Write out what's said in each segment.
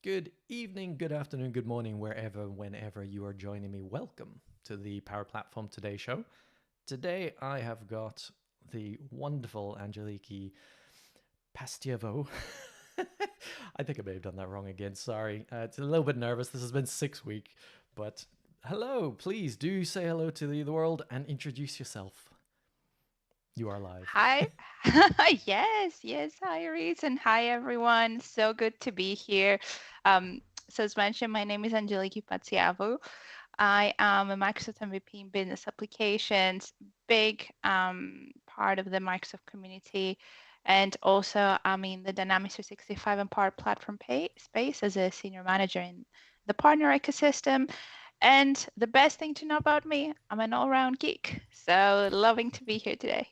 Good evening, good afternoon, good morning, wherever, whenever you are joining me. Welcome to the Power Platform Today show. Today I have got the wonderful Angeliki Pastiavo. I think I may have done that wrong again. Sorry. It's a little bit nervous. This has been 6 weeks, but hello. Please do say hello to the world and introduce yourself. You are live. Hi. Yes. Hi, Reese, and hi, everyone. So good to be here. Um, so, as mentioned, my name is Angeliki Patsiavou. I am a Microsoft MVP in business applications, big part of the Microsoft community. And also, I'm in the Dynamics 365 and Power Platform space as a senior manager in the partner ecosystem. And the best thing to know about me, I'm an all round geek. So, loving to be here today.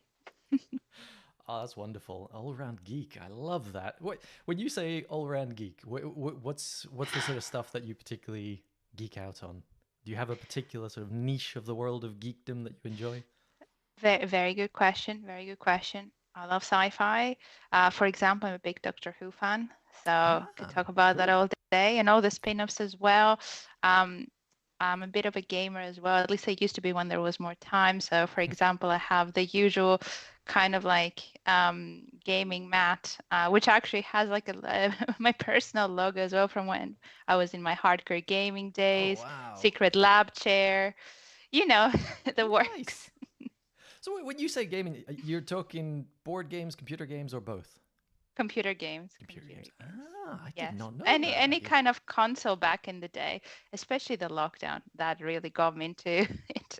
Oh, that's wonderful. All-round geek. I love that. When you say all-round geek, what's the sort of stuff that you particularly geek out on? Do you have a particular sort of niche of the world of geekdom that you enjoy? Very good question. Very good question. I love sci-fi. For example, I'm a big Doctor Who fan, so could Ah, talk about that cool. all day and all the spin-offs as well. Um, I'm a bit of a gamer as well. At least I used to be when there was more time. So, for example, I have the usual kind of like gaming mat, which actually has like my personal logo as well from when I was in my hardcore gaming Oh, days. wow. Secret lab chair, you know, the works. Nice. So when you say gaming, you're talking board games, computer games, or both? Computer games, Computer computer games. games. Ah, I did Yes. not know Any that about any you. kind of console back in the day, especially the lockdown, that really got me into it.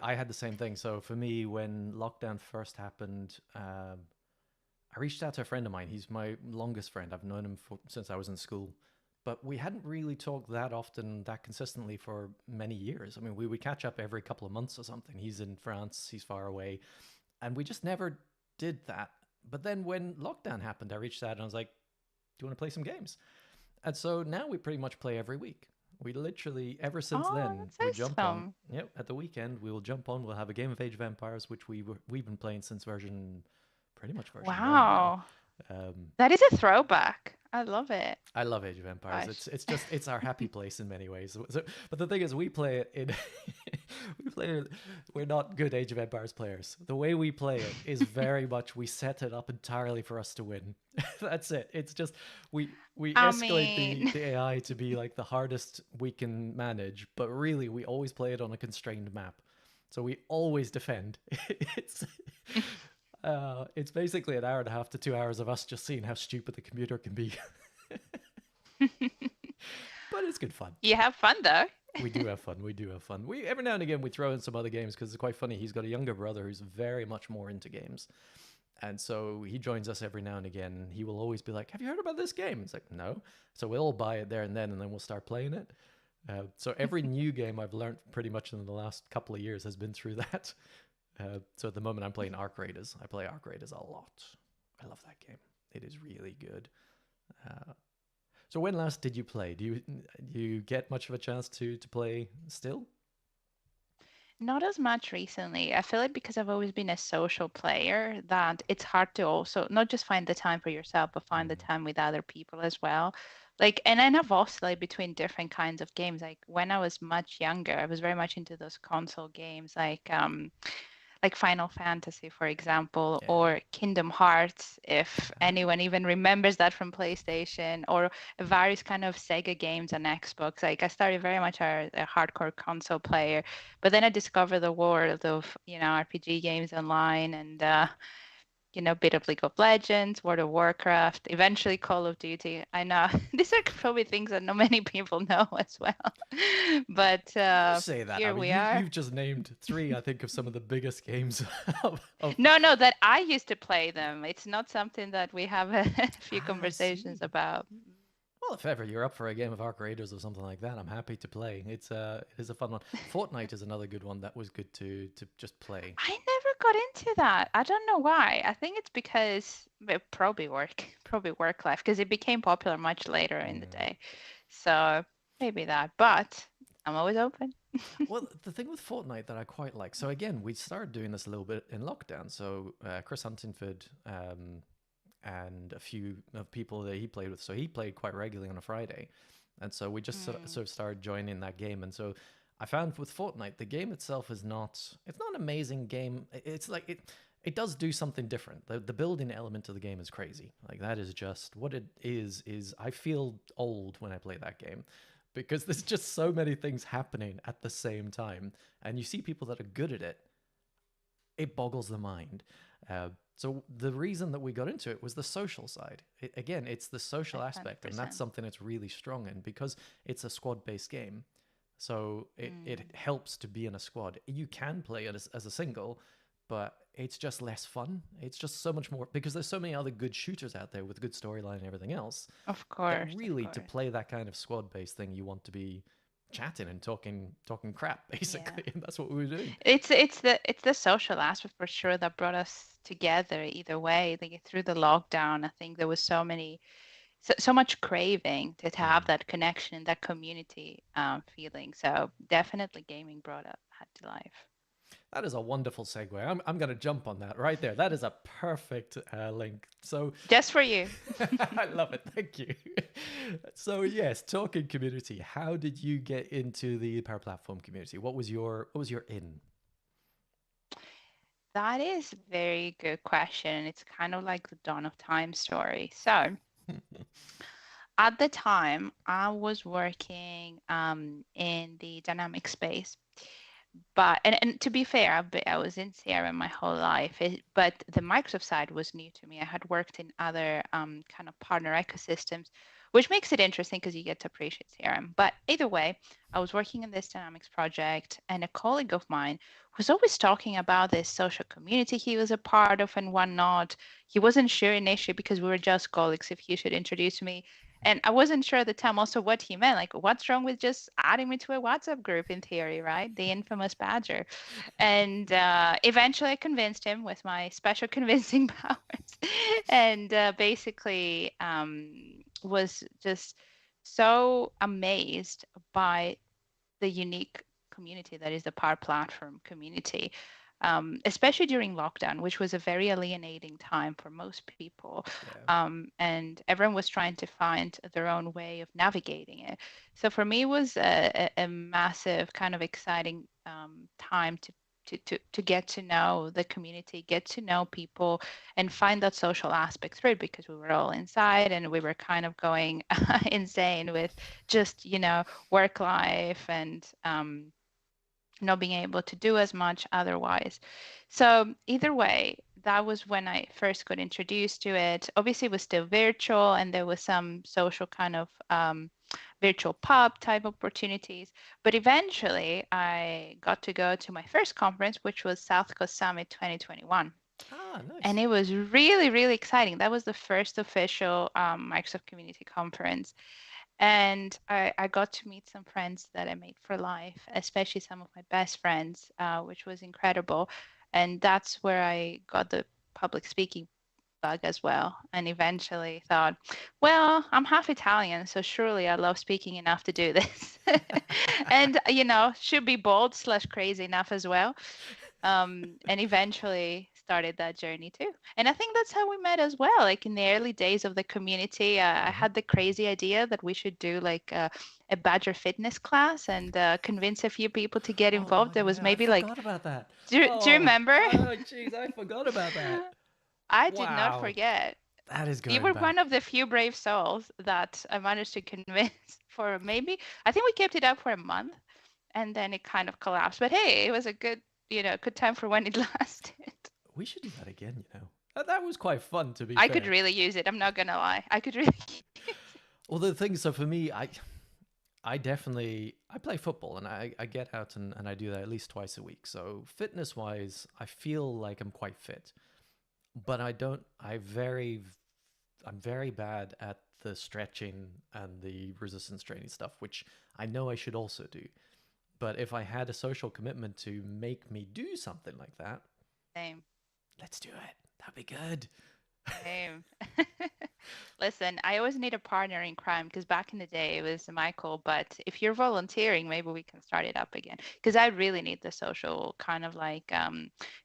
I had the same thing. So for me, when lockdown first happened, I reached out to a friend of mine. He's my longest friend. I've known him since I was in school. But we hadn't really talked that often, that consistently for many years. I mean, we would catch up every couple of months or something. He's in France, he's far away. And we just never did that. But then when lockdown happened, I reached out and I was like, do you want to play some games? And so now we pretty much play every week. We literally, ever since Oh, then, that's we jump on. awesome. Yep, at the weekend, we will jump on. We'll have a game of Age of Empires, which we've been playing since pretty much version one now. Wow. Um, That is a throwback. I love it. I love Age of Empires. Gosh. It's our happy place in many ways. But the thing is, we play it in we play it. We're not good Age of Empires players. The way we play it is very much we set it up entirely for us to win. That's it. It's just we I escalate mean, the AI to be like the hardest we can manage, but really we always play it on a constrained map. So we always defend. It's it's basically an hour and a half to 2 hours of us just seeing how stupid the computer can be. But it's good fun. you have fun though. We do have fun. We do have fun. We every now and again we throw in some other games because it's quite funny. He's got a younger brother who's very much more into games, and so he joins us every now and again. He will always be like, "Have you heard about this game?" It's like, "No." So we'll all buy it there and then we'll start playing it. So every new game I've learned pretty much in the last couple of years has been through that. So at the moment I'm playing Arc Raiders. I play Arc Raiders a lot. I love that game. It is really good. Uh, so when last did you play? Do you get much of a chance to play still? Not as much recently. I feel like because I've always been a social player, that it's hard to also not just find the time for yourself, but find the Mm, time with other people as well. Like, and then I've oscillated between different kinds of games. Like when I was much younger, I was very much into those console games, like Final Fantasy, for example, yeah. or Kingdom Hearts, if Ah, anyone even remembers that from PlayStation, or various kind of Sega games on Xbox. Like I started very much a hardcore console player, but then I discovered the world of, RPG games online and a bit of League of Legends, World of Warcraft, eventually Call of Duty. I know these are probably things that not many people know as well, but you say that. I here mean, we you are. you've just named three, I think, of some of the biggest games of. No, that I used to play them. It's not something that we have a few Ah, I conversations see. about. Well, if ever you're up for a game of Arc Raiders or something like that, I'm happy to play. It is a fun one. Fortnite is another good one that was good to just play. I never got into that. I don't know why. I think it's because probably probably work life, because it became popular much later in the Mm. day. So maybe that, but I'm always open. Well, the thing with Fortnite that I quite like. So again, we started doing this a little bit in lockdown. So Chris Huntingford and a few of people that he played with. So he played quite regularly on a Friday. And so we just sort of started joining that game. And so I found with Fortnite, the game itself is not, it's not an amazing game. It's like, it does do something different. The building element of the game is crazy. Like that is just what it is I feel old when I play that game because there's just so many things happening at the same time. And you see people that are good at it, it boggles the mind. So the reason that we got into it was the social side. Again, it's the social aspect, and that's 100%. something that's really strong in because it's a squad-based game. So it helps to be in a squad. You can play it as a single, but it's just less fun. It's just so much more because there's so many other good shooters out there with good storyline and everything else Of that course, of really to course. play that kind of squad-based thing, you want to be chatting and talking crap Yeah. basically, and that's what we were doing. It's the social aspect for sure that brought us together either way. Like through the lockdown, I think there was so much craving to have Mm. that connection and that community feeling. So definitely gaming brought up had to life. That is a wonderful segue. I'm going to jump on that right there. That is a perfect link. So Just for you. I love it. Thank you. So yes, talking community. How did you get into the Power Platform community? What was your in? That is a very good question. It's kind of like the dawn of time story. So at the time, I was working in the dynamic space. But and to be fair, I was in CRM my whole life, but the Microsoft side was new to me. I had worked in other kind of partner ecosystems, which makes it interesting because you get to appreciate CRM. But either way, I was working in this Dynamics project, and a colleague of mine was always talking about this social community he was a part of and whatnot. He wasn't sure initially because we were just colleagues if he should introduce me. And I wasn't sure at the time also what he meant. Like, what's wrong with just adding me to a WhatsApp group in theory, right? The infamous Badger. And eventually I convinced him with my special convincing powers. And basically was just so amazed by the unique community that is the Power Platform community, especially during lockdown, which was a very alienating time for most people. Yeah. And everyone was trying to find their own way of navigating it. So for me, it was a massive kind of exciting time to get to know the community, get to know people, and find that social aspect through it because we were all inside and we were kind of going insane with just, work life and not being able to do as much otherwise. So either way, that was when I first got introduced to it. Obviously, it was still virtual, and there was some social kind of virtual pub type opportunities. But eventually, I got to go to my first conference, which was South Coast Summit 2021. Ah, And nice. it was really, really exciting. That was the first official Microsoft Community Conference. And I got to meet some friends that I made for life, especially some of my best friends, which was incredible. And that's where I got the public speaking bug as well. And eventually thought, well, I'm half Italian, so surely I love speaking enough to do this. And, should be bold slash crazy enough as well. And eventually started that journey too. And I think that's how we met as well. Like in the early days of the community, I Hmm. had the crazy idea that we should do like a Badger fitness class and convince a few people to get Oh involved. There was yeah, I maybe like, forgot about that. do you Oh, remember? oh, jeez, I forgot about that. I did not Wow, forget. that is You going were one back. of the few brave souls that I managed to convince for maybe, I think we kept it up for a month and then it kind of collapsed. But hey, it was a good time for when it lasted. We should do that again. That was quite fun, to be I could fair. really use it. I'm not gonna lie. I could really use it. Well, the thing, so for me, I definitely I play football and I get out and I do that at least twice a week. So fitness wise, I feel like I'm quite fit, but I don't. I'm very bad at the stretching and the resistance training stuff, which I know I should also do. But if I had a social commitment to make me do something like that, Same. let's do it. That'd be good. Same. Listen, I always need a partner in crime because back in the day it was Michael, but if you're volunteering, maybe we can start it up again. Because I really need the social kind of like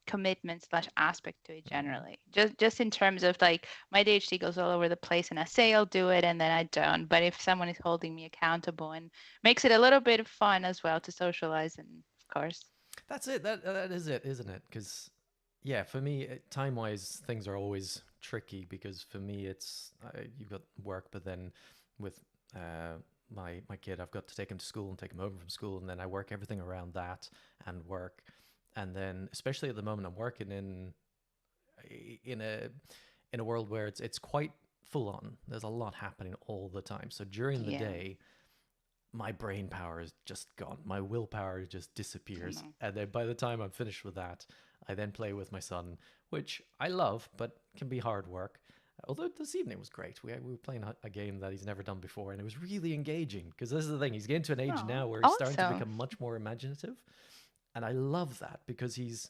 commitment slash aspect to it Mm. generally. Just in terms of like my ADHD goes all over the place and I say I'll do it and then I don't. But if someone is holding me accountable and makes it a little bit of fun as well to socialize and of course. That's it. That is it, isn't it? Because yeah, for me, time wise, things are always tricky because for me, it's you've got work, but then with my kid, I've got to take him to school and take him home from school, and then I work everything around that and work, and then especially at the moment, I'm working in a in a world where it's quite full on. There's a lot happening all the time. So during the Yeah. day, my brain power is just gone. My willpower just I disappears. know. And then by the time I'm finished with that, I then play with my son, which I love, but can be hard work. Although this evening was great. We were playing a game that he's never done before, and it was really engaging. Because this is the thing, he's getting to an age Oh, now where he's starting to awesome. become much more imaginative. And I love that because he's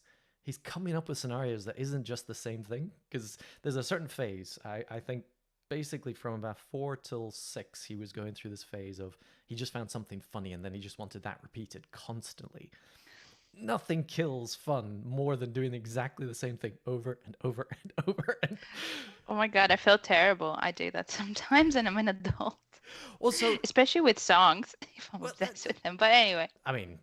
coming up with scenarios that isn't just the same thing. Because there's a certain phase, I think basically from about 4 till 6, he was going through this phase of he just found something funny and then he just wanted that repeated constantly. Nothing kills fun more than doing exactly the same thing over and over and over. And Oh my God, I feel terrible. I do that sometimes and I'm an adult. also, Especially with songs, if I'm well, obsessed with them. But anyway, I mean,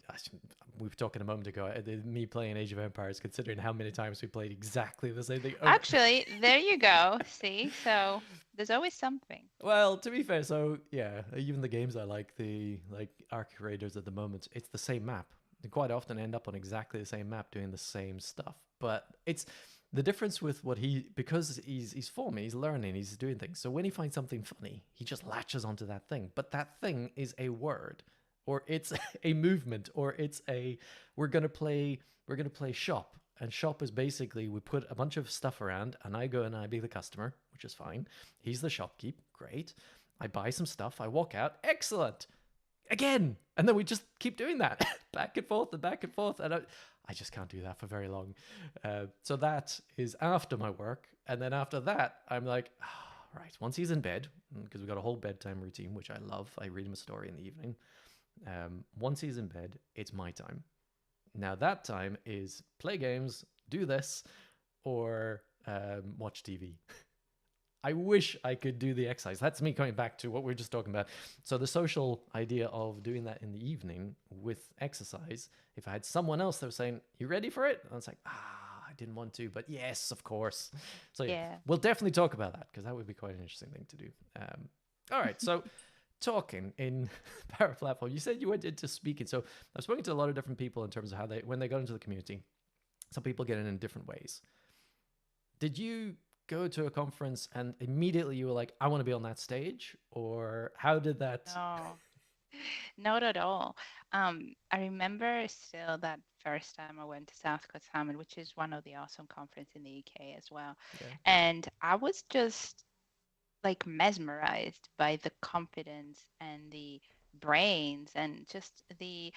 we were talking a moment ago. Me playing Age of Empires, considering how many times we played exactly the same thing over. actually, there you go. See, so there's always something. Well, to be fair, so yeah, even the games I like, the like Arc Raiders at the moment, it's the same map. They quite often end up on exactly the same map doing the same stuff. But it's the difference with what he because he's forming, he's learning, he's doing things. So when he finds something funny, he just latches onto that thing. But that thing is a word, or it's a movement, or it's a we're gonna play we're gonna play shop. And shop is basically we put a bunch of stuff around, and I go and I be the customer, which is fine. He's the shopkeep, great. I buy some stuff, I walk out, excellent. Again, and then we just keep doing that back and forth and back and forth, and I just can't do that for very long. So that is after my work, and then after that, I'm like, oh, right. Once he's in bed, because we've got a whole bedtime routine, which I love. I read him a story in the evening. Once he's in bed, it's my time. Now that time is play games, do this, or watch TV. I wish I could do the exercise. That's me coming back to what we were just talking about. So the social idea of doing that in the evening with exercise, if I had someone else that was saying, "You ready for it?" I was like, I didn't want to, but yes, of course. So yeah, Yeah. we'll definitely talk about that because that would be quite an interesting thing to do. All right, so talking in Power Platform, you said you went into speaking. So I've spoken to a lot of different people in terms of how they when they got into the community. Some people get in different ways. Did you go to a conference and immediately you were like, I want to be on that stage? Or how did that? No, not at all. I remember still that first time I went to South Coast Summit, which is one of the awesome conference in the UK as well. Yeah. And I was just like mesmerized by the confidence and the brains and just the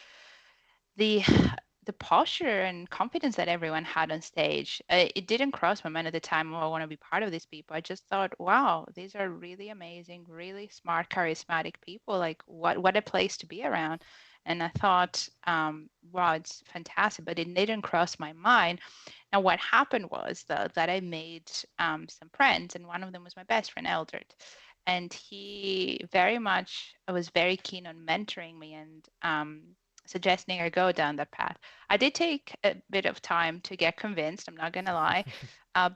the posture and confidence that everyone had on stage. It didn't cross my mind at the time, oh, I want to be part of these people. I just thought, wow, these are really amazing, really smart, charismatic people. Like, what a place to be around. And I thought, wow, it's fantastic, but it didn't cross my mind. Now, what happened was that I made some friends, and one of them was my best friend, Eldred. And he very much was very keen on mentoring me and suggesting I go down that path. I did take a bit of time to get convinced, I'm not going to lie,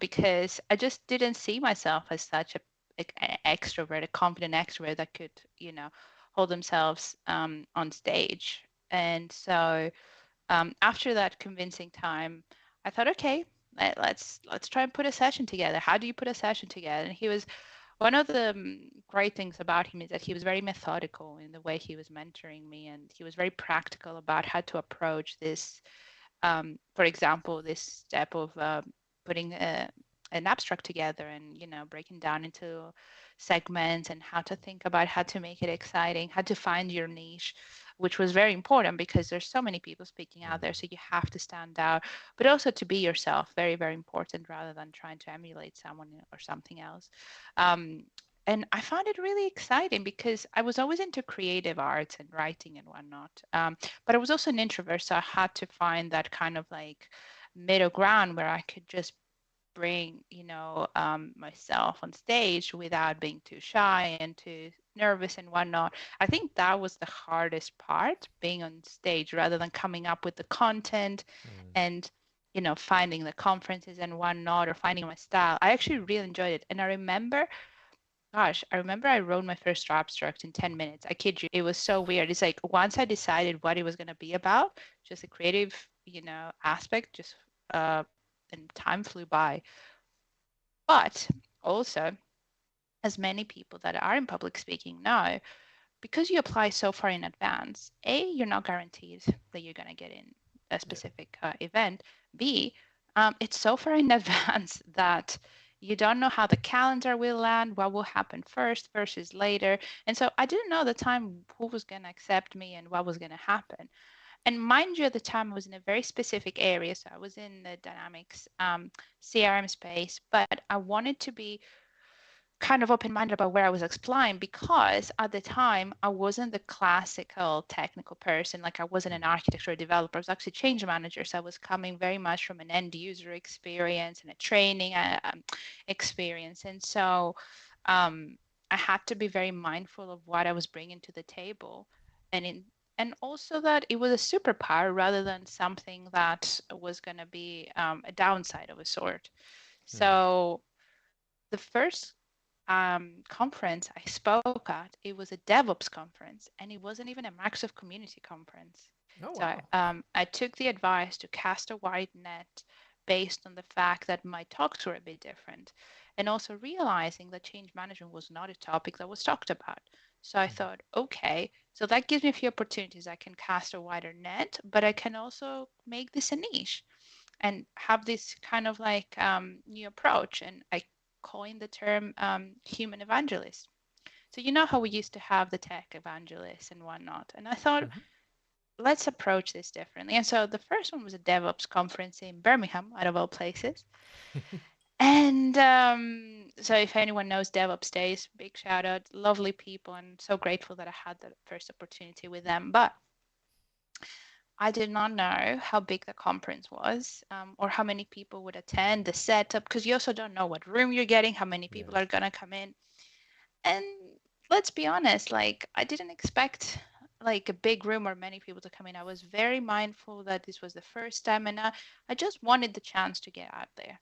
because I just didn't see myself as such an extrovert, a confident extrovert that could, hold themselves on stage. And so after that convincing time, I thought, okay, let's try and put a session together. How do you put a session together? And he was one of the great things about him is that he was very methodical in the way he was mentoring me, and he was very practical about how to approach this. For example, this step of putting an abstract together and breaking down into segments and how to think about how to make it exciting, how to find your niche which was very important because there's so many people speaking out there. So you have to stand out, but also to be yourself, very, very important rather than trying to emulate someone or something else. Um, and I found it really exciting because I was always into creative arts and writing and whatnot. But I was also an introvert, so I had to find that kind of like middle ground where I could just bring, myself on stage without being too shy and too nervous and whatnot. I think that was the hardest part, being on stage rather than coming up with the content and finding the conferences and whatnot or finding my style. I actually really enjoyed it. And I remember I wrote my first abstract in 10 minutes. I kid you. It was so weird. It's like once I decided what it was going to be about, just a creative, aspect, just and time flew by. But also, as many people that are in public speaking know, because you apply so far in advance, A, you're not guaranteed that you're going to get in a specific event. B, it's so far in advance that you don't know how the calendar will land, what will happen first versus later. And so I didn't know at the time who was going to accept me and what was going to happen. And mind you, at the time I was in a very specific area. So I was in the Dynamics CRM space, but I wanted to be kind of open-minded about where I was applying because at the time I wasn't the classical technical person. Like I wasn't an architect or a developer. I was actually change manager. So I was coming very much from an end user experience and a training experience. And so I had to be very mindful of what I was bringing to the table, and also that it was a superpower rather than something that was going to be a downside of a sort. So the first conference I spoke at, it was a DevOps conference, and it wasn't even a Microsoft Community conference. Oh, So wow. I took the advice to cast a wide net based on the fact that my talks were a bit different, and also realizing that change management was not a topic that was talked about. So I thought, okay, so that gives me a few opportunities. I can cast a wider net, but I can also make this a niche and have this kind of like new approach. And I coined the term human evangelist. So you know how we used to have the tech evangelists and whatnot. And I thought, let's approach this differently. And so the first one was a DevOps conference in Birmingham, out of all places. And so if anyone knows DevOps Days, big shout out, lovely people, and so grateful that I had that first opportunity with them. But I did not know how big the conference was, or how many people would attend, the setup, because you also don't know what room you're getting, how many people are going to come in. And let's be honest, like I didn't expect like a big room or many people to come in. I was very mindful that this was the first time, and I just wanted the chance to get out there.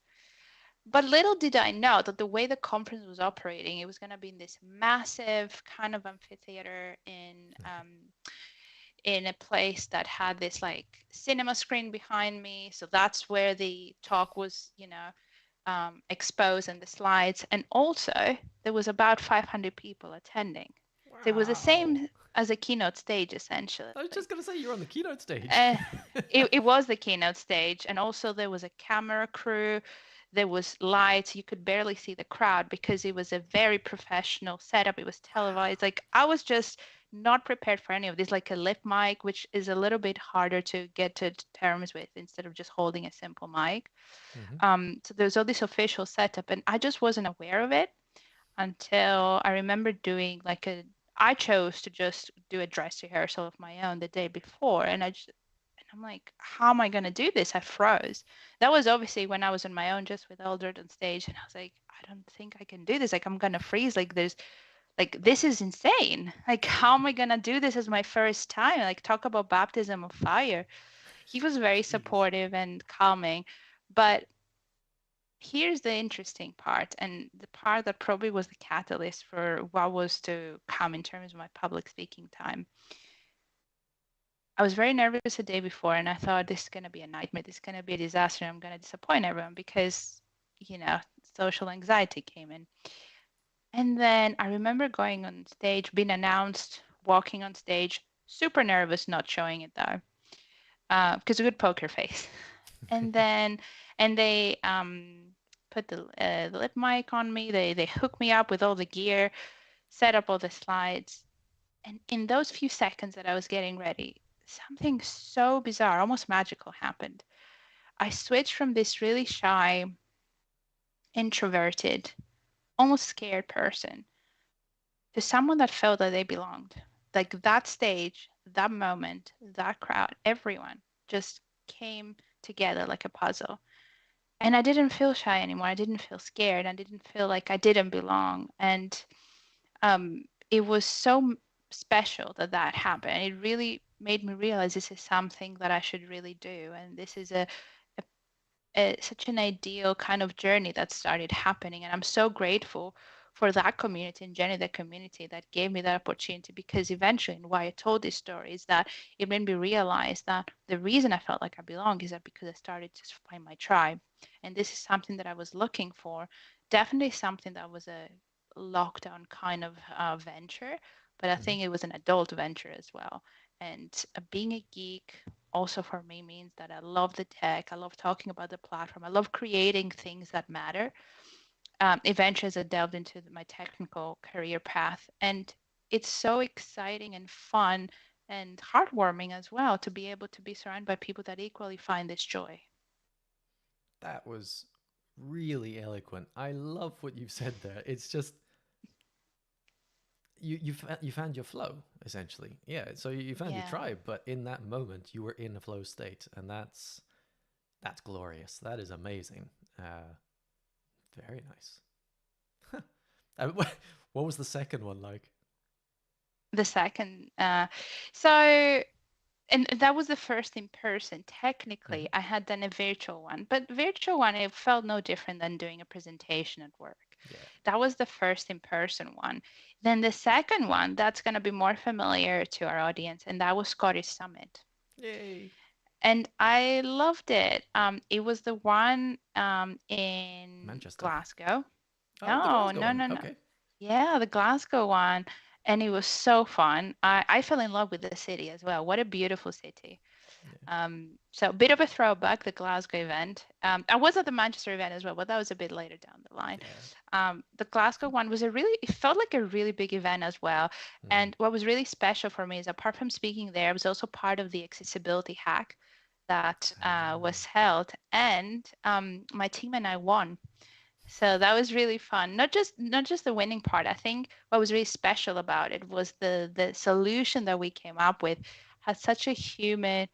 But little did I know that the way the conference was operating, it was going to be in this massive kind of amphitheater in a place that had this like cinema screen behind me. So that's where the talk was, exposed and the slides. And also there was about 500 people attending. So it was the Wow. same as a keynote stage, essentially. I was just going to say you're on the keynote stage. Uh, it was the keynote stage. And also there was a camera crew. There was lights. You could barely see the crowd because it was a very professional setup. It was televised. Like I was just not prepared for any of this, like a lip mic, which is a little bit harder to get to terms with instead of just holding a simple mic. So there's all this official setup, and I just wasn't aware of it until I remember doing like I chose to just do a dress rehearsal of my own the day before, and I'm like, how am I going to do this? I froze. That was obviously when I was on my own, just with Eldred on stage. And I was like, I don't think I can do this. Like, I'm going to freeze. This is insane. Like, how am I going to do this as my first time? Like, talk about baptism of fire. He was very Jeez. supportive and calming. But here's the interesting part, and the part that probably was the catalyst for what was to come in terms of my public speaking time. I was very nervous the day before, and I thought this is going to be a nightmare. This is going to be a disaster. I'm going to disappoint everyone because, social anxiety came in. And then I remember going on stage, being announced, walking on stage, super nervous, not showing it though, because a good poker face. And then, and they put the lip mic on me. They hooked me up with all the gear, set up all the slides. And in those few seconds that I was getting ready, something so bizarre, almost magical happened. I switched from this really shy, introverted, almost scared person to someone that felt that they belonged. Like that stage, that moment, that crowd, everyone just came together like a puzzle. And I didn't feel shy anymore. I didn't feel scared. I didn't feel like I didn't belong. And it was so special that that happened. It really made me realize this is something that I should really do. And this is such an ideal kind of journey that started happening. And I'm so grateful for that community and Jenny, the community that gave me that opportunity because eventually, and why I told this story is that it made me realize that the reason I felt like I belong is that because I started to find my tribe. And this is something that I was looking for. Definitely something that was a lockdown kind of venture, but I Mhm. think it was an adult venture as well. And being a geek, also for me means that I love the tech. I love talking about the platform. I love creating things that matter. Eventually, as I delved into my technical career path, and it's so exciting and fun and heartwarming as well to be able to be surrounded by people that equally find this joy. That was really eloquent. I love what you've said there. It's just you found your flow essentially. Yeah, so you found your Yeah, tribe, but in that moment you were in a flow state, and that's glorious. That is amazing. Very nice. What was the second one like? the second. So and that was the first in person. Hmm. Technically, I had done a virtual one, but virtual one it felt no different than doing a presentation at work. Yeah. That was the first in person one. Then the second one, that's going to be more familiar to our audience, and that was Scottish Summit. Yay. And I loved it. It was the one in Manchester. Glasgow. Oh, the No, Glasgow no, one. no, no. Okay. Yeah, the Glasgow one. And it was so fun. I fell in love with the city as well. What a beautiful city. Yeah. So a bit of a throwback, the Glasgow event. I was at the Manchester event as well, but that was a bit later down the line. Yeah. The Glasgow one was it felt like a really big event as well. Hmm. And what was really special for me is apart from speaking there, I was also part of the accessibility hack that Ah. was held. And my team and I won. So that was really fun. Not just the winning part. I think what was really special about it was the solution that we came up with had such a human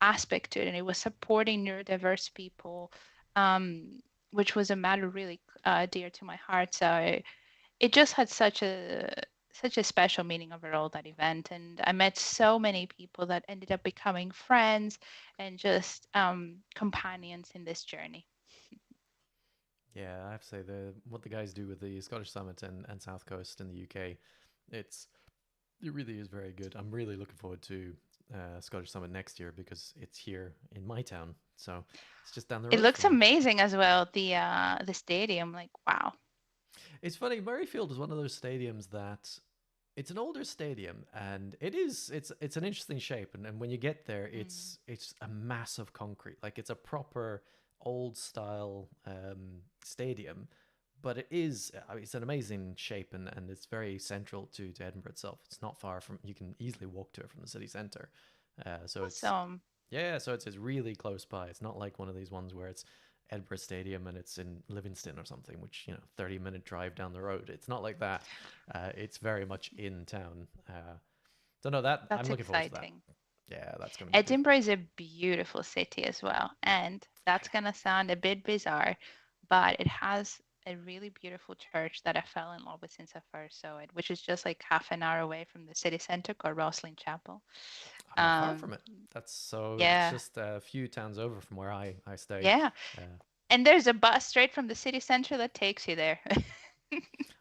aspect to it, and it was supporting neurodiverse people, which was a matter really dear to my heart. So it just had such a special meaning overall that event, and I met so many people that ended up becoming friends and just companions in this journey. Yeah, I have to say the what the guys do with the Scottish Summit and South Coast in the UK, it's it really is very good. I'm really looking forward to Scottish Summit next year because it's here in my town, so it's just down the It road for looks me. amazing as well. The stadium, like wow. It's funny. Murrayfield is one of those stadiums that it's an older stadium, and it's an interesting shape. And when you get there, Mm. it's a massive concrete, like it's a proper old style stadium. But it is I mean, it's an amazing shape, and it's very central to Edinburgh itself. It's not far from you can easily walk to it from the city centre. So it's Awesome. yeah, so it's really close by. It's not like one of these ones where it's Edinburgh Stadium and it's in Livingston or something, which 30-minute drive down the road. It's not like that. It's very much in town. So no, that I'm That's looking forward to that. exciting. Yeah, that's gonna be good. Edinburgh is a beautiful city as well. And that's going to sound a bit bizarre, but it has a really beautiful church that I fell in love with since I first saw it, which is just like half an hour away from the city center called Roslin Chapel. I'm not far from Um, it. That's so it's yeah, just a few towns over from where I stay. yeah. Uh, And there's a bus straight from the city center that takes you there.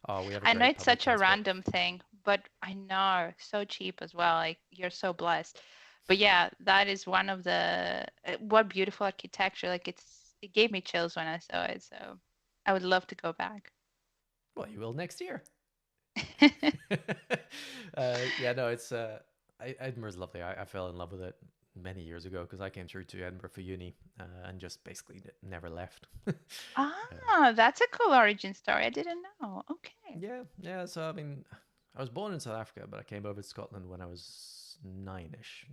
oh, we have a I know great it's public such a transport. random thing, but I know so cheap as well. Like you're so blessed. But yeah, that is one of the what beautiful architecture. Like it gave me chills when I saw it. So I would love to go back. Well, you will next year. Yeah, no, it's Edinburgh's lovely. I fell in love with it many years ago because I came through to Edinburgh for uni and just basically never left. Ah, that's a cool origin story. I didn't know. Okay. Yeah, yeah. So I mean, I was born in South Africa, but I came over to Scotland when I was nine-ish.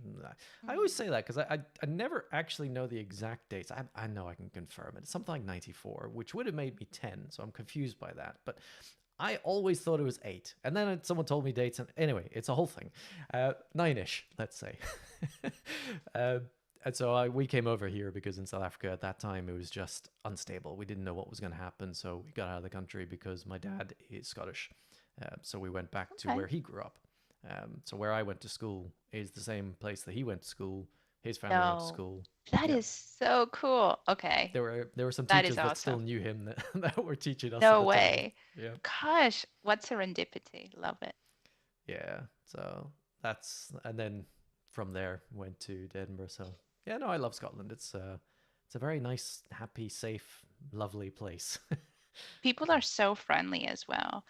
I always Mm. say that because I never actually know the exact dates. I know I can confirm it. It's something like 94, which would have made me 10, so I'm confused by that. But I always thought it was 8. And then someone told me dates. And anyway, it's a whole thing. 9-ish, let's say. uh, and so we came over here because in South Africa at that time it was just unstable. We didn't know what was going to happen. So we got out of the country because my dad is Scottish. So we went back to Okay. where he grew up. So where I went to school is the same place that he went to school. His family went to No, school. that Yeah, is so cool. Okay, there were some that is teachers that still awesome. knew him that, that were teaching us at No the time. way. Yeah, Gosh, what serendipity. Love it. yeah. So that's and then from there went to Edinburgh. So yeah, no, I love Scotland. It's a very nice, happy, safe, lovely place. People are so friendly as well.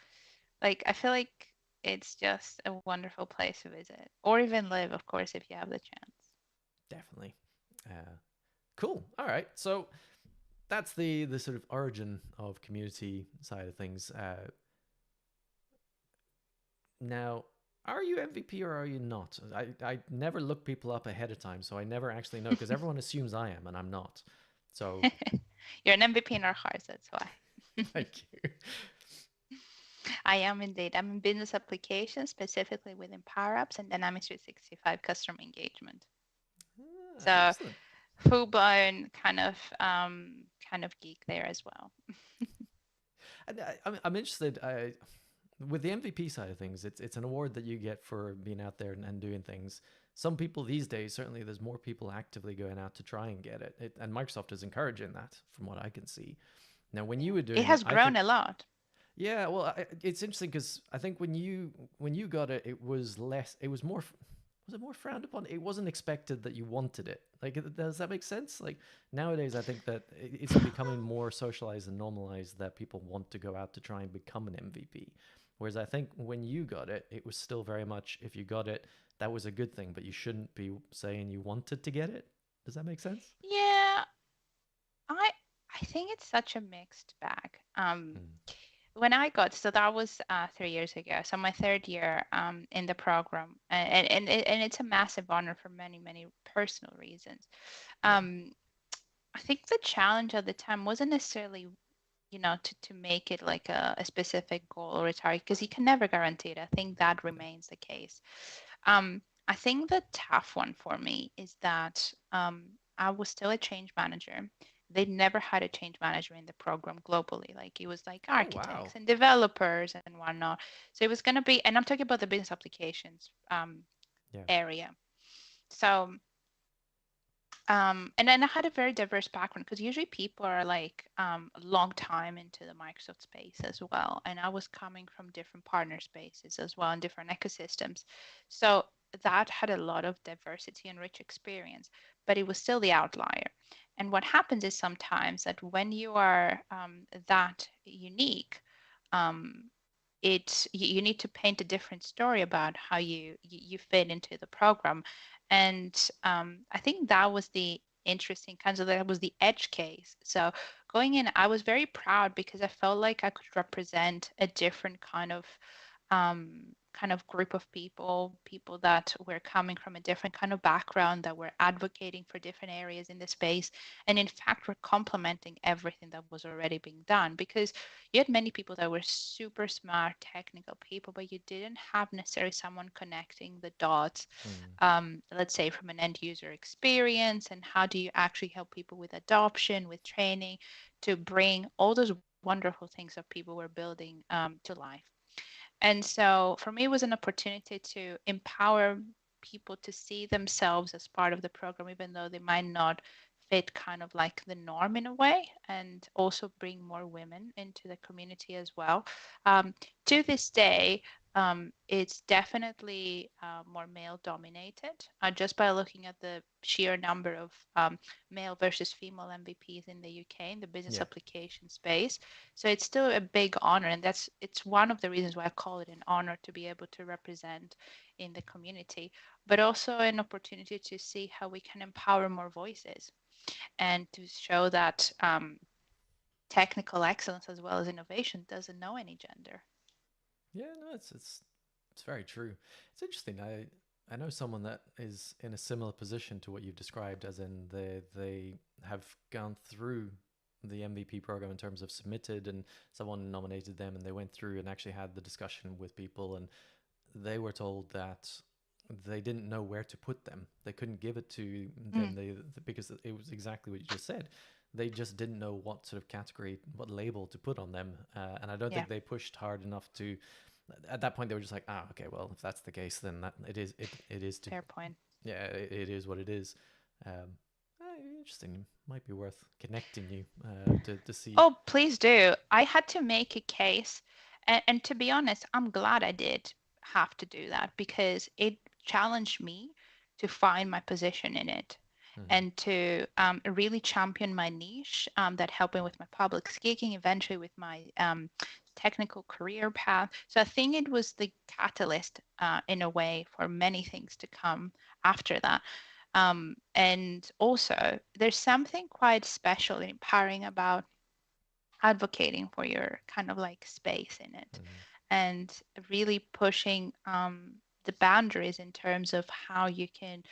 Like, I feel like it's just a wonderful place to visit or even live, of course, if you have the chance. Definitely. Uh, cool. All right. So that's the sort of origin of community side of things. Now, are you MVP or are you not? I never look people up ahead of time, so I never actually know because everyone assumes I am and I'm not. So You're an MVP in our hearts, that's why. thank you. I am indeed. I'm in business applications, specifically within Power Apps and Dynamics 365 customer engagement. So Excellent. full blown kind of geek there as well. And I'm interested. With the MVP side of things, it's an award that you get for being out there and doing things. Some people these days, certainly, there's more people actively going out to try and get it, and Microsoft is encouraging that, from what I can see. Now, when you Yeah. were It doing it, has I think, grown a lot. yeah, well, it's interesting because I think when you got it, it was less, it was more. Was it more frowned upon? It wasn't expected that you wanted it. Like, does that make sense? Like nowadays, I think that it's becoming more socialized and normalized that people want to go out to try and become an MVP. Whereas I think when you got it, it was still very much if you got it, that was a good thing, but you shouldn't be saying you wanted to get it. Does that make sense? Yeah, I I think it's such a mixed bag. Mm. When I got, so that was 3 years ago. So my third year in the program, and it's a massive honor for many many personal reasons. Yeah. Um, I think the challenge at the time wasn't necessarily, to make it like a specific goal or a target because you can never guarantee it. I think that remains the case. I think the tough one for me is that I was still a change manager. They never had a change manager in the program globally. Like it was like Oh wow. architects and developers and whatnot. So it was going to be, and I'm talking about the business applications Yeah. area. So and then I had a very diverse background because usually people are like a long time into the Microsoft space as well. And I was coming from different partner spaces as well and different ecosystems. So that had a lot of diversity and rich experience, but it was still the outlier. And what happens is sometimes that when you are that unique, um, you need to paint a different story about how you fit into the program, and I think that was the interesting kind of that was the edge case. So going in, I was very proud because I felt like I could represent a different kind of group of people that were coming from a different kind of background, that were advocating for different areas in the space, and in fact were complementing everything that was already being done. Because you had many people that were super smart technical people, but you didn't have necessarily someone connecting the dots, Mm. let's say from an end user experience, and how do you actually help people with adoption, with training, to bring all those wonderful things that people were building to life. And so for me, it was an opportunity to empower people to see themselves as part of the program, even though they might not fit kind of like the norm in a way, and also bring more women into the community as well. To this day, it's definitely more male dominated, just by looking at the sheer number of male versus female MVPs in the UK in the business Yeah. application space. So it's still a big honor, and it's one of the reasons why I call it an honor to be able to represent in the community, but also an opportunity to see how we can empower more voices and to show that technical excellence as well as innovation doesn't know any gender. Yeah. No, it's It's very true. It's interesting. I know someone that is in a similar position to what you've described, as in they have gone through the MVP program in terms of submitted, and someone nominated them, and they went through and actually had the discussion with people, and they were told that they didn't know where to put them. They couldn't give it to them Mm, because it was exactly what you just said. They just didn't know what sort of category, what label to put on them, and I don't yeah, think they pushed hard enough to. At that point, they were just like, ah, okay, well, if that's the case, then it is to, fair point. yeah, it is what it is. Um, Interesting. Might be worth connecting you to see. Oh, please do. I had to make a case. And to be honest, I'm glad I did have to do that because it challenged me to find my position in it Hmm. and to really champion my niche that helped me with my public speaking, eventually with my technical career path. So I think it was the catalyst in a way for many things to come after that. And also, there's something quite special and empowering about advocating for your kind of like space in it Hmm. and really pushing the boundaries in terms of how you can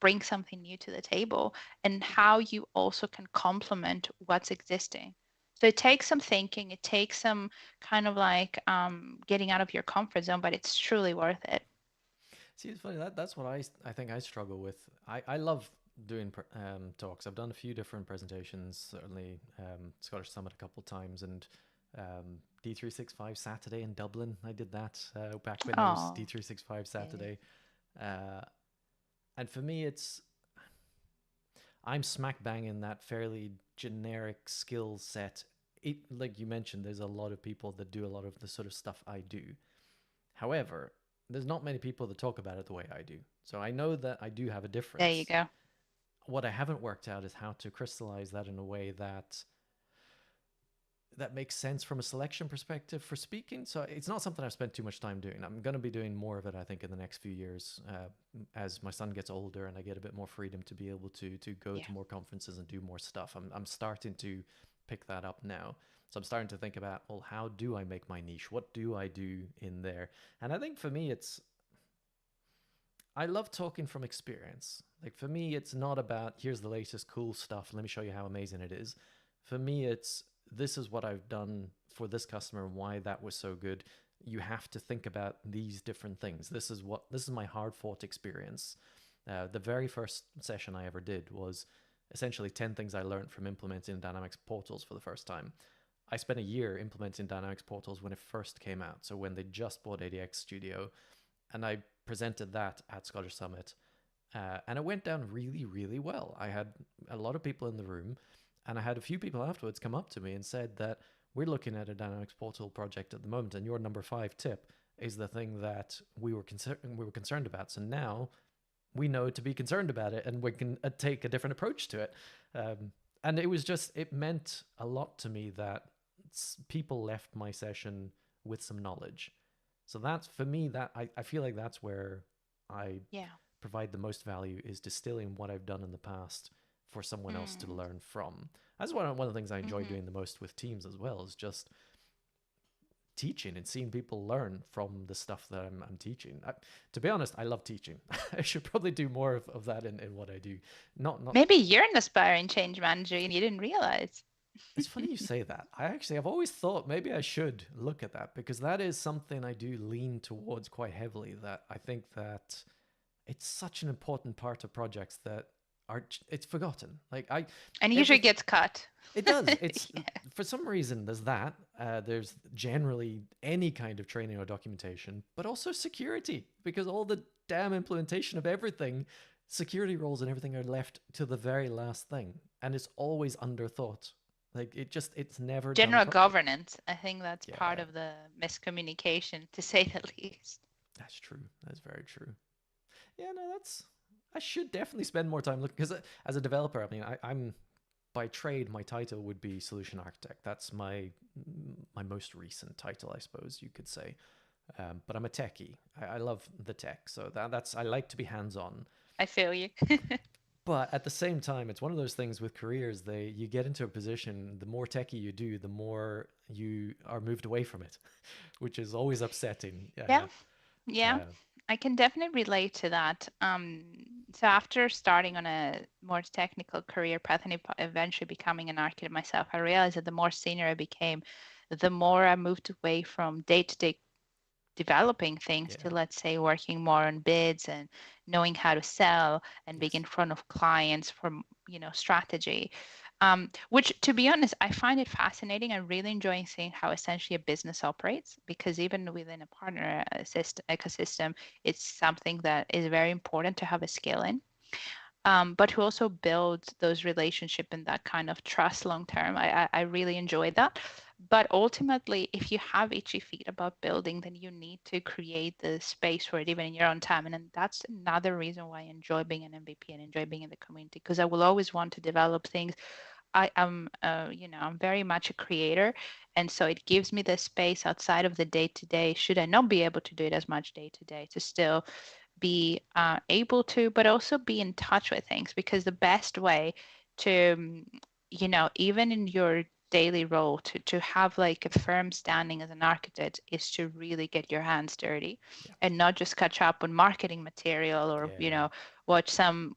bring something new to the table and how you also can complement what's existing. So it takes some thinking, it takes some kind of like getting out of your comfort zone, but it's truly worth it. See, it's funny that's what I think I struggle with. I love doing talks. I've done a few different presentations, certainly Scottish Summit a couple of times, and D365 Saturday in Dublin. I did that back when there was Oh, D365 yeah. Saturday, uh, and for me, I'm smack bang in that fairly generic skill set. Like you mentioned, there's a lot of people that do a lot of the sort of stuff I do. However, there's not many people that talk about it the way I do. So I know that I do have a There you difference. go. What I haven't worked out is how to crystallize that in a way that makes sense from a selection perspective for speaking. So it's not something I've spent too much time doing. I'm going to be doing more of it, I think, in the next few years as my son gets older and I get a bit more freedom to be able to go Yeah. to more conferences and do more stuff. I'm starting to pick that up now. So I'm starting to think about, well, how do I make my niche? What do I do in there? And I think for me, I love talking from experience. Like for me, it's not about here's the latest cool stuff. Let me show you how amazing it is. For me, it's this is what I've done for this customer and why that was so good. You have to think about these different things. This is my hard fought experience. The very first session I ever did was essentially 10 things I learned from implementing Dynamics portals for the first time. I spent a year implementing Dynamics portals when it first came out. So when they just bought ADX Studio, and I presented that at Scottish Summit, and it went down really, really well. I had a lot of people in the room, and I had a few people afterwards come up to me and said that we're looking at a Dynamics Portal project at the moment, and your number 5 tip is the thing that we were concerned about. So now we know to be concerned about it, and we can take a different approach to it. And it meant a lot to me that people left my session with some knowledge. So that's for me that I feel like that's where I Yeah. provide the most value is distilling what I've done in the past for someone else to Mm. learn from. That's one of the things I enjoy Hmm. doing the most with teams as well is just teaching and seeing people learn from the stuff that I'm teaching. To be honest, I love teaching. I should probably do more of that in what I do. Not. Maybe you're an aspiring change manager and you didn't realize. It's funny you say that. I've always thought maybe I should look at that because that is something I do lean towards quite heavily. That I think that it's such an important part of projects that are it's forgotten. Like I And usually everything gets cut. it does. It's Yeah. for some reason there's that. There's generally any kind of training or documentation, but also security because all the damn implementation of everything, security roles and everything are left to the very last thing, and it's always underthought. Like it's never done General properly. governance, I think that's part Yeah, of the miscommunication, to say the least. that's true. That's very true. Yeah, no, that's. I should definitely spend more time looking because as a developer, I mean, I'm by trade, my title would be solution architect. That's my most recent title, I suppose you could say. But I'm a techie. I love the tech, so that's I like to be hands on. I feel you. But at the same time, it's one of those things with careers. You get into a position, the more techie you do, the more you are moved away from it, which is always upsetting. Yeah. Yeah, Uh, I can definitely relate to that. So after starting on a more technical career path and eventually becoming an architect myself, I realized that the more senior I became, the more I moved away from day-to-day developing things to, yeah. let's say, working more on bids and knowing how to sell and being Yes. in front of clients for strategy. Which, to be honest, I find it fascinating. I'm really enjoying seeing how essentially a business operates, because even within a partner ecosystem, it's something that is very important to have a skill in, but who also builds those relationship and that kind of trust long term. I really enjoy that. But ultimately, if you have itchy feet about building, then you need to create the space for it, even in your own time. And then that's another reason why I enjoy being an MVP and enjoy being in the community, because I will always want to develop things. I am, I'm very much a creator, and so it gives me the space outside of the day to day. Should I not be able to do it as much day to day, to still be able to, but also be in touch with things, because the best way to, even in your daily role, to have like a firm standing as an architect is to really get your hands dirty Yeah. and not just catch up on marketing material or, Yeah. watch some,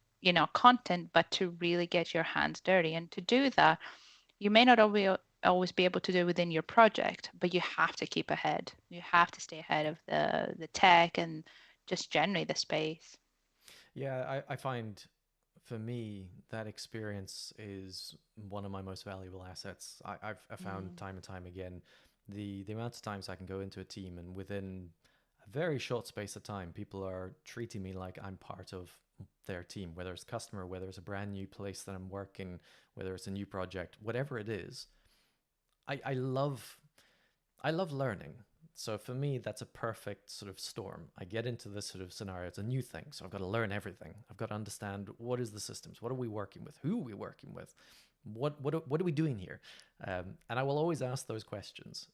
content, but to really get your hands dirty. And to do that, you may not always be able to do within your project, but you have to keep ahead. You have to stay ahead Yeah. of the tech and just generally the space. Yeah. I find for me that experience is one of my most valuable assets. I've found Mm, time and time again the amount of times I can go into a team and within a very short space of time, people are treating me like I'm part of their team, whether it's customer, whether it's a brand new place that I'm working, whether it's a new project, whatever it is. I love learning. So for me, that's a perfect sort of storm. I get into this sort of scenario. It's a new thing, so I've got to learn everything. I've got to understand what is the systems, what are we working with, who are we working with, what are we doing here, and I will always ask those questions.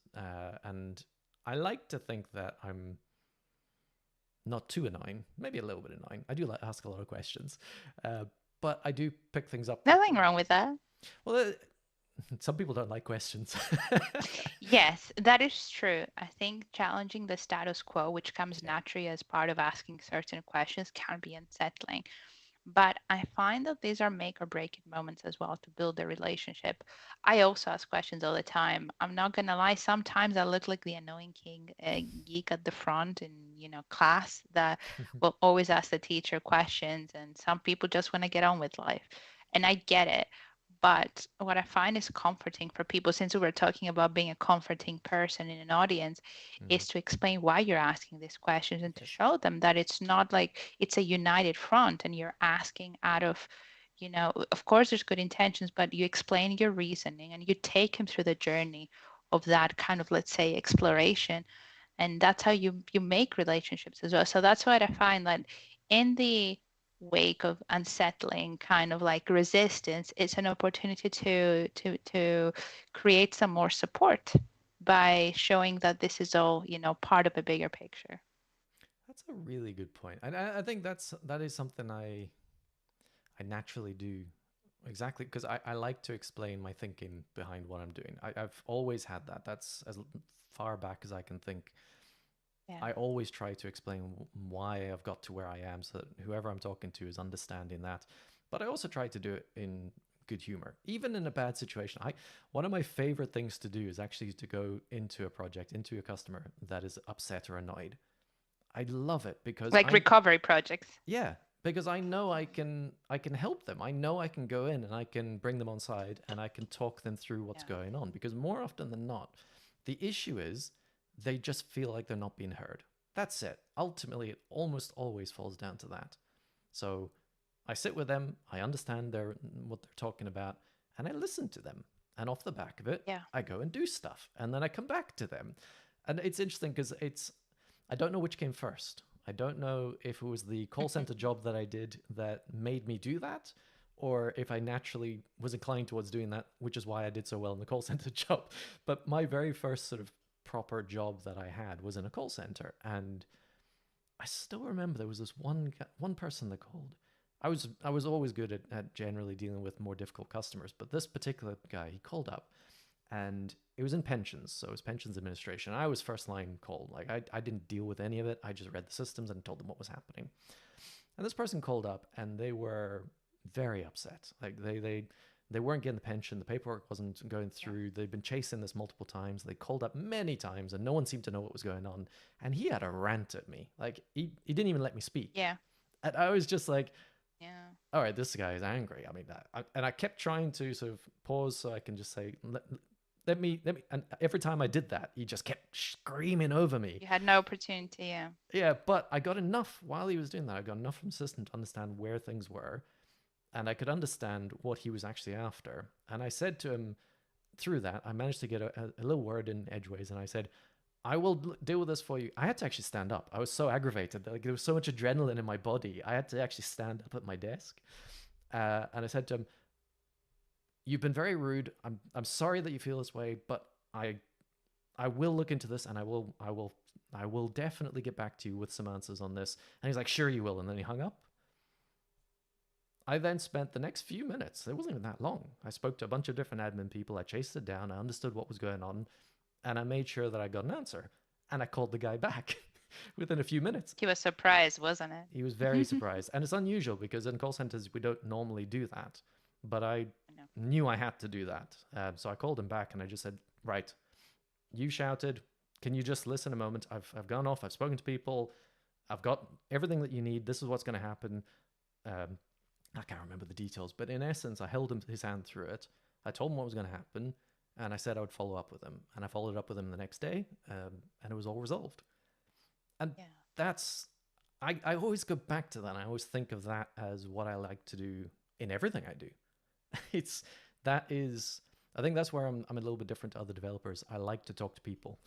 And I like to think that I'm not too annoying, maybe a little bit annoying. I do like ask a lot of questions, uh, but I do pick things up nothing quickly. wrong with that. Well, some people don't like questions. Yes, that is true. I think challenging the status quo, which comes Yeah. naturally as part of asking certain questions, can be unsettling. But I find that these are make or break it moments as well to build a relationship. I also ask questions all the time. I'm not gonna lie, sometimes I look like the annoying geek at the front in, class that will always ask the teacher questions, and some people just want to get on with life. And I get it. But what I find is comforting for people, since we were talking about being a comforting person in an audience, Mm, is to explain why you're asking these questions and to yes. show them that it's not like it's a united front and you're asking out of, of course there's good intentions, but you explain your reasoning and you take him through the journey of that kind of, let's say, exploration. And that's how you make relationships as well. So that's what I find that in the wake of unsettling kind of like resistance, it's an opportunity to create some more support by showing that this is all, part of a bigger picture. That's a really good point, and I think that is something I naturally do exactly because I like to explain my thinking behind what I'm doing. I've always had that. That's as far back as I can think. Yeah. I always try to explain why I've got to where I am, so that whoever I'm talking to is understanding that. But I also try to do it in good humor, even in a bad situation. I One of my favorite things to do is actually to go into a project, into a customer that is upset or annoyed. I love it because Like recovery projects. yeah, because I know Mm, I can help them. I know I can go in and I can bring them on side and I can talk them through what's yeah. going on because more often than not, the issue is they just feel like they're not being heard. That's it. Ultimately, it almost always falls down to that. So, I sit with them, I understand what they're talking about, and I listen to them. And off the back of it, Yeah. I go and do stuff, and then I come back to them. And it's interesting because I don't know which came first. I don't know if it was the call center job that I did that made me do that, or if I naturally was inclined towards doing that, which is why I did so well in the call center job. But my very first sort of proper job that I had was in a call center, and I still remember there was this one person that called. I was always good at generally dealing with more difficult customers, but this particular guy, he called up and it was in pensions, so it was pensions administration. I was first line call. Like I didn't deal with any of it. I just read the systems and told them what was happening. And this person called up, and they were very upset. Like they weren't getting the pension. The paperwork wasn't going through. They'd been chasing this multiple times. They called up many times, and no one seemed to know what was going on. And he had a rant at me. Like he didn't even let me speak. Yeah. And I was just like, Yeah. all right, this guy is angry. I mean, and I kept trying to sort of pause so I can just say, let me. And every time I did that, he just kept screaming over me. You had no opportunity. Yeah. Yeah, but I got enough while he was doing that. I got enough from the system to understand where things were, and I could understand what he was actually after. And I said to him, through that, I managed to get a little word in edgeways, and I said, I will deal with this for you. I had to actually stand up. I was so aggravated. Like there was so much adrenaline in my body. I had to actually stand up at my desk. And I said to him, you've been very rude. I'm sorry that you feel this way, but I will look into this, and I will definitely get back to you with some answers on this. And he's like, sure you will. And then he hung up. I then spent the next few minutes, it wasn't even that long. I spoke to a bunch of different admin people. I chased it down. I understood what was going on. And I made sure that I got an answer. And I called the guy back within a few minutes. He was surprised, wasn't it? He was very surprised. And it's unusual because in call centers, we don't normally do that. But I knew I had to do that. So I called him back and I just said, right, you shouted. Can you just listen a moment? I've gone off. I've spoken to people. I've got everything that you need. This is what's going to happen. I can't remember the details. But in essence, I held his hand through it. I told him what was going to happen. And I said I would follow up with him. And I followed up with him the next day. And it was all resolved. And that's, I always go back to that. I always think of that as what I like to do in everything I do. I think that's where I'm a little bit different to other developers. I like to talk to people.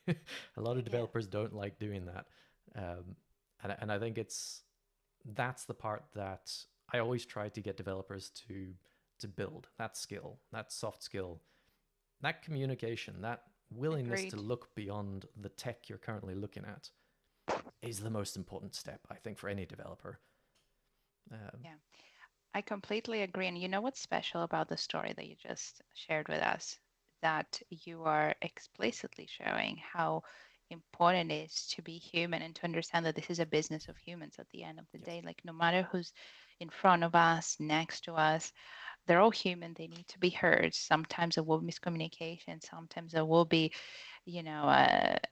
A lot of developers don't like doing that. And I think that's the part that I always try to get developers to build, that skill, that soft skill, that communication, that willingness to look beyond the tech you're currently looking at is the most important step, I think, for any developer. I completely agree. And you know what's special about the story that you just shared with us? That you are explicitly showing how important it is to be human and to understand that this is a business of humans at the end of the day. Like no matter who's in front of us, next to us, they're all human. They need to be heard. Sometimes there will be miscommunication. Sometimes there will be,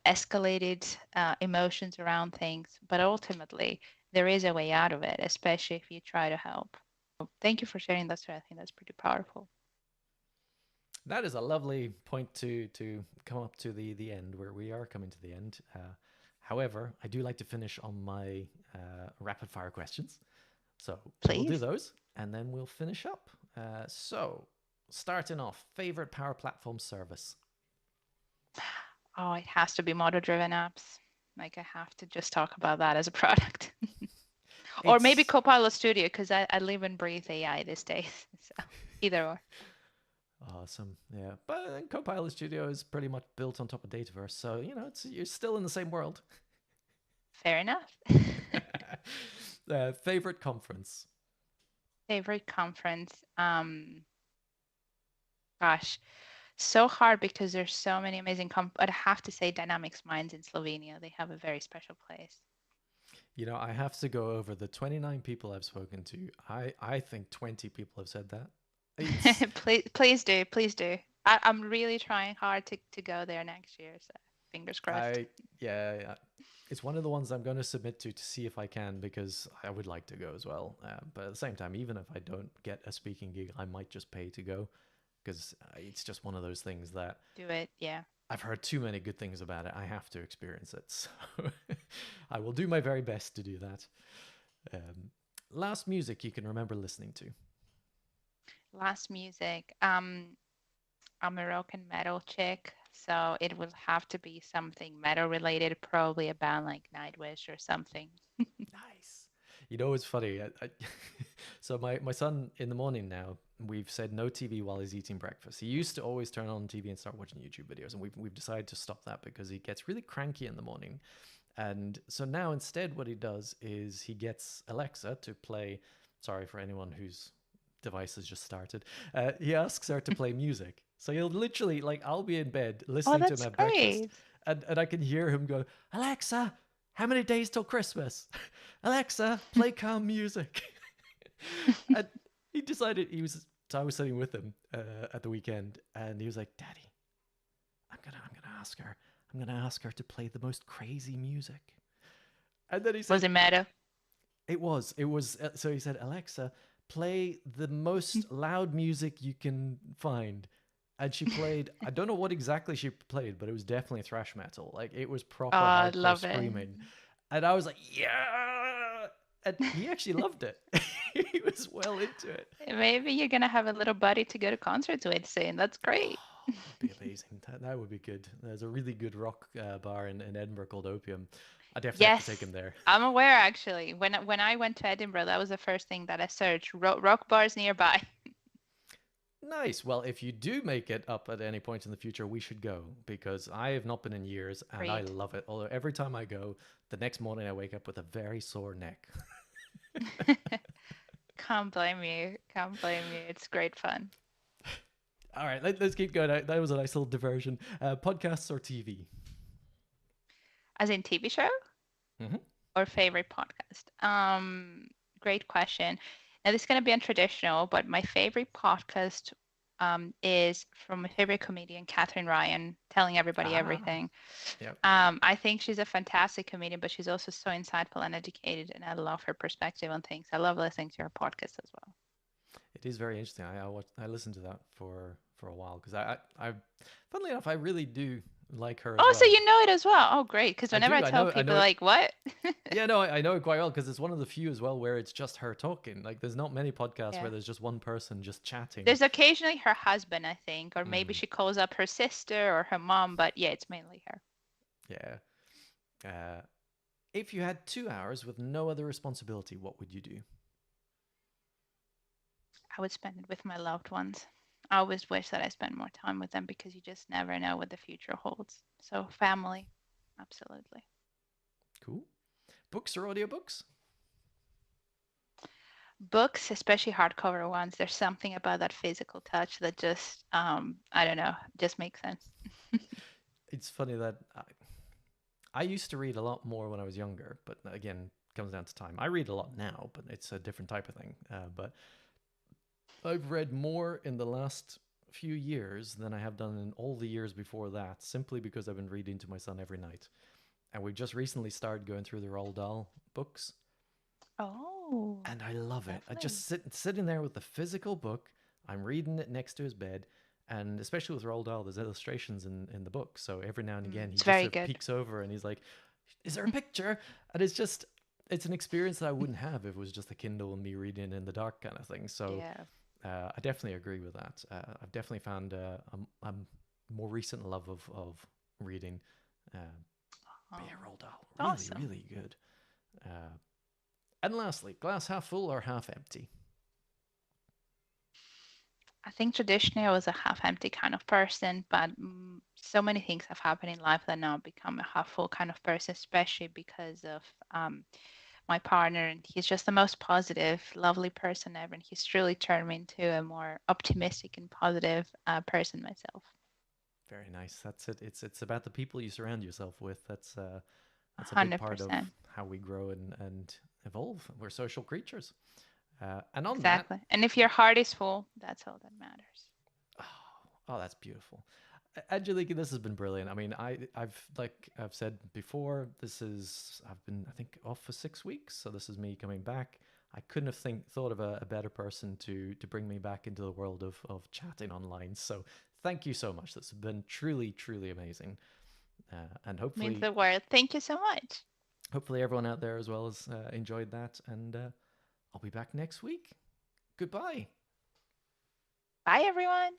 escalated emotions around things. But ultimately, there is a way out of it, especially if you try to help. Thank you for sharing that story. I think that's pretty powerful. That is a lovely point to come up to the end, where we are coming to the end. However, I do like to finish on my rapid fire questions. So we'll do those and then we'll finish up. So starting off, favorite Power Platform service? Oh, it has to be model-driven apps. Like I have to just talk about that as a product. Or maybe Copilot Studio, because I live and breathe AI these days. So either or. Awesome. Yeah. But Copilot Studio is pretty much built on top of Dataverse. So, you're still in the same world. Fair enough. Favorite conference? Favorite conference? Gosh, so hard because there's so many amazing but I have to say Dynamics Minds in Slovenia. They have a very special place. I have to go over the 29 people I've spoken to. I think 20 people have said that. Please do. I'm really trying hard to go there next year. So fingers crossed. Yeah. It's one of the ones I'm going to submit to see if I can, because I would like to go as well. But at the same time, even if I don't get a speaking gig, I might just pay to go, because it's just one of those things that... Do it, yeah. I've heard too many good things about it. I have to experience it. So I will do my very best to do that. Last music you can remember listening to? Last music. I'm a rock and metal chick, so it will have to be something metal related, probably a band like Nightwish or something. Nice. It's funny. So my son, in the morning now, we've said no TV while he's eating breakfast. He used to always turn on TV and start watching YouTube videos, and we've decided to stop that because he gets really cranky in the morning. And so now instead what he does is he gets Alexa to play, sorry for anyone who's device has just started. He asks her to play music. So he'll literally, like, I'll be in bed Oh, listening to him that's have breakfast, great. and I can hear him go, Alexa, how many days till Christmas? Alexa, play calm music. And he decided so I was sitting with him at the weekend, and he was like, Daddy, I'm gonna ask her to play the most crazy music. And then he Was said, it meta? it was. So he said, Alexa, play the most loud music you can find. And she played, I don't know what exactly she played, but it was definitely thrash metal. Like, it was Oh, proper I hardcore love it. screaming. And I was like, yeah. And he actually loved it. He was well into it. Maybe you're gonna have a little buddy to go to concerts with soon. That's great. Oh, that'd be amazing. That would be good. There's a really good rock bar in Edinburgh called Opium. I definitely have to take Yes, him there. I'm aware actually. When I went to Edinburgh, that was the first thing that I searched. Rock bars nearby. Nice. Well, if you do make it up at any point in the future, we should go because I have not been in years and I Great. love it. Although every time I go, the next morning I wake up with a very sore neck. Can't blame you. Can't blame you. It's great fun. All right, let's keep going. That was a nice little diversion. Podcasts or TV? As in TV show Hmm. or favorite podcast? Great question. Now this is gonna be untraditional, but my favorite podcast is from my favorite comedian, Catherine Ryan, telling everybody Ah, everything. yeah. I think she's a fantastic comedian, but she's also so insightful and educated, and I love her perspective on things. I love listening to her podcast as well. It is very interesting. I listened to that for a while because funnily enough, I really do like her as Oh, so well. you know it as well. Oh, great. Because I whenever I do. tell I people, know it. like, what? Yeah, no, I know it quite well because it's one of the few as well where it's just her talking. Like, there's not many podcasts Yeah. where there's just one person just chatting. There's occasionally her husband, I think, or maybe Hmm. she calls up her sister or her mom, but yeah, it's mainly her. Yeah. Uh, if you had 2 hours with no other responsibility, what would you do? I would spend it with my loved ones. I always wish that I spent more time with them because you just never know what the future holds. So, family, absolutely. Cool. Books or audiobooks? Books, especially hardcover ones, there's something about that physical touch that just, I don't know, just makes sense. It's funny that I used to read a lot more when I was younger, but again, comes down to time. I read a lot now, but it's a different type of thing. But I've read more in the last few years than I have done in all the years before that, simply because I've been reading to my son every night. And we just recently started going through the Roald Dahl books, Oh, and I love it. I lovely. just sitting there with the physical book. I'm reading it next to his bed, and especially with Roald Dahl, there's illustrations in the book. So every now and again, he It's just very sort of good. peeks over and he's like, "Is there a picture?" And it's an experience that I wouldn't have if it was just a Kindle and me reading in the dark kind of thing. So Yeah. I definitely agree with that. I've definitely found a more recent love of reading. Uh, but yeah, Oh, Roald Dahl, really, awesome. really good. Uh, and lastly, glass half full or half empty? I think traditionally I was a half empty kind of person, but so many things have happened in life that now I've become a half full kind of person, especially because of my partner. And he's just the most positive, lovely person ever. And he's truly turned me into a more optimistic and positive person myself. Very nice. That's it. It's about the people you surround yourself with. That's a big part of 100%. how we grow and evolve. We're social creatures. And on that, Exactly. And if your heart is full, that's all that matters. oh, oh, that's beautiful. Angeliki, this has been brilliant. I mean, I've said before, I've been, I think, off for 6 weeks, so this is me coming back. I couldn't have thought of a better person to bring me back into the world of chatting online. So thank you so much. This has been truly, truly amazing. And Means hopefully, the world. Thank you so much. hopefully everyone out there as well has enjoyed that. And I'll be back next week. Goodbye. Bye, everyone.